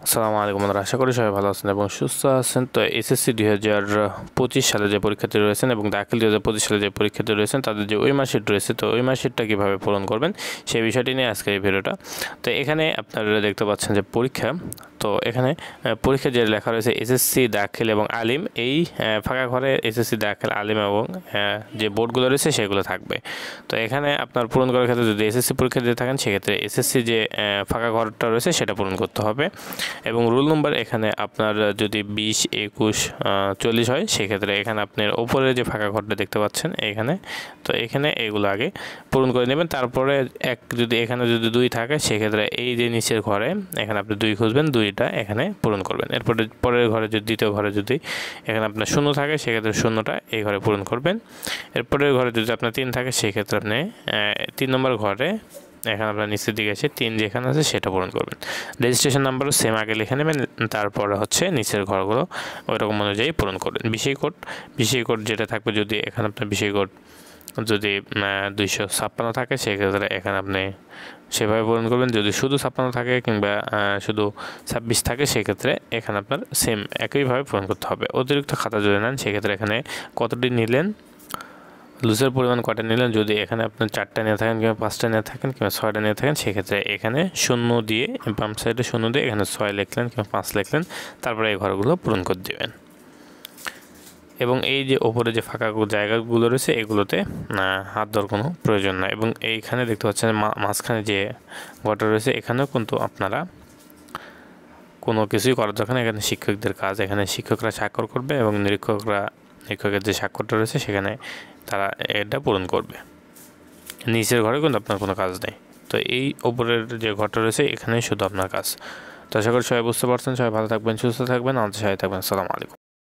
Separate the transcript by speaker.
Speaker 1: আসসালামু আলাইকুম বন্ধুরা, আশা করি সবাই ভালো আছেন এবং সুস্থ আছেন। তো এসএসসি 2025 সালে যে পরীক্ষার্থী রয়েছেন এবং দাখিল 2025 সালে যে পরীক্ষার্থী রয়েছেন তাদের যে ওই মার্কশিট রয়েছে, তো ওই মার্কশিটটা কীভাবে পূরণ করবেন সেই বিষয়টি নিয়ে আজকের এই ভিডিওটা। তো এখানে আপনারা দেখতে পাচ্ছেন যে পরীক্ষা, তো এখানে পরীক্ষা যে লেখা রয়েছে এসএসসি দাখিল এবং আলিম, এই ফাঁকা ঘরে এসএসসি দাখিল আলিম এবং যে বোর্ডগুলো রয়েছে সেগুলো থাকবে। তো এখানে আপনার পূরণ করার ক্ষেত্রে যদি এসএসসি পরীক্ষা দিয়ে থাকেন সেক্ষেত্রে এসএসসি যে ফাঁকা ঘরটা রয়েছে সেটা পূরণ করতে হবে। এবং রুল নম্বর এখানে আপনার যদি 20, 21, 40 হয় সেক্ষেত্রে এখানে আপনার ওপরে যে ফাঁকা ঘরটা দেখতে পাচ্ছেন এখানে, তো এখানে এগুলো আগে পূরণ করে নেবেন। তারপরে যদি এখানে যদি 2 থাকে সেক্ষেত্রে এই যে নিচের ঘরে এখানে আপনি 2 খুঁজবেন, 2টা এখানে পূরণ করবেন। এরপরে পরের ঘরে যদি দ্বিতীয় ঘরে যদি এখানে আপনার 0 থাকে সেক্ষেত্রে 0টা এই ঘরে পূরণ করবেন। এরপরের ঘরে যদি আপনার 3 থাকে সেক্ষেত্রে আপনি 3 নম্বর ঘরে এখানে আপনার নিচের দিকে এসে 3 যেখানে আছে সেটা পূরণ করবেন। রেজিস্ট্রেশন নাম্বারও সেম আগে লিখে নেবেন, তারপরে হচ্ছে নিচের ঘরগুলো ওই রকম অনুযায়ী পূরণ করবেন। বিষয় কোড যেটা থাকবে, যদি এখানে আপনার বিষয় কোড যদি 256 থাকে সেক্ষেত্রে এখানে আপনি সেভাবে পূরণ করবেন। যদি শুধু 56 থাকে কিংবা শুধু 26 থাকে সেক্ষেত্রে এখানে আপনার সেম একইভাবে পূরণ করতে হবে। অতিরিক্ত খাতা যদি নেন সেক্ষেত্রে এখানে কতটি নিলেন, লুজের পরিমাণ কটা নিলেন, যদি এখানে আপনার 4টা নিয়ে থাকেন কিংবা 5টা নিয়ে থাকেন কিংবা 6টা নিয়ে থাকেন সেক্ষেত্রে এখানে 0 দিয়ে বাম সাইডে 0 দিয়ে এখানে 6 লিখলেন কিংবা 5 লিখলেন, তারপরে এই ঘরগুলো পূরণ করে দেবেন। এবং এই যে ওপরে যে ফাঁকা জায়গাগুলো রয়েছে এগুলোতে হাত দেওয়ার কোনো প্রয়োজন নাই। এবং এইখানে দেখতে পাচ্ছেন মাঝখানে যে ঘরটা রয়েছে এখানেও কিন্তু আপনারা কোনো কিছুই করার দরকার নেই, এখানে শিক্ষকদের কাজ, এখানে শিক্ষকরা স্বাক্ষর করবে এবং নিরীক্ষকের যে স্বাক্ষরটা রয়েছে সেখানে তারা এটা পূরণ করবে। নিচের ঘরে কিন্তু আপনার কোনো কাজ নেই। তো এই ওপরের যে ঘরটা রয়েছে এখানেই শুধু আপনার কাজ। তো আশা করি সবাই বুঝতে পারছেন। সবাই ভালো থাকবেন, সুস্থ থাকবেন, আমাদের সাথে থাকবেন। আসসালামু আলাইকুম।